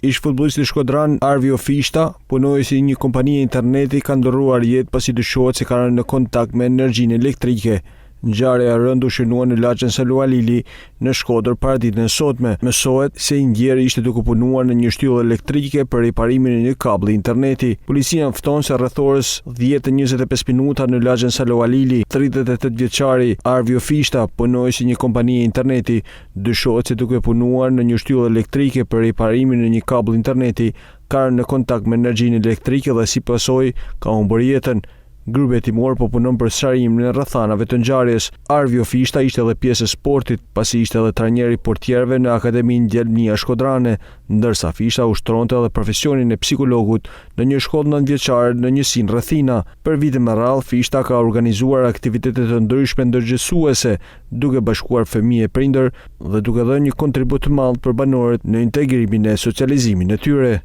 Ish futbollisti shkodran Arvio Fishta, punojësi i një kompanie interneti, ka ndërruar jetë pasi dyshohet se ka rënë në kontakt me energjinë elektrike. Ngjarja e rënd u shënua në lagjen Salo Alili në Shkodër paraditën e sotme. Mësohet se i ndjeri ishte duke punuar në një shtyllë elektrike për riparimin e një kablli interneti. Policia mfton se rreth orës 10:25 minuta në lagjen Salo Alili, 38 vjeçari Arvio Fishta, punojësi i një kompanie interneti, dyshohet se duke punuar në një shtyllë elektrike për riparimin e një kablli interneti, ka rënë në kontakt me energjinë elektrike dhe si pasojë ka humbur jetën. Grupi hetimor po punon për sqarimin e rrethanave të ngjarjes. Arvio Fishta ishte edhe pjesë e sportit, pasi ishte edhe trajner i portierëve në Akademinë Djelmnia Shkodrane, ndërsa Fishta ushtronte edhe profesionin e psikologut në një shkollë 9 vjeçare në njësinë Rrethina. Për vite me radhë, Fishta ka organizuar aktivitete të ndryshme ndërgjegjësuese, duke bashkuar fëmijë e prindër dhe duke dhënë një kontribut të madh për banorët në integrimin e socializimit të tyre.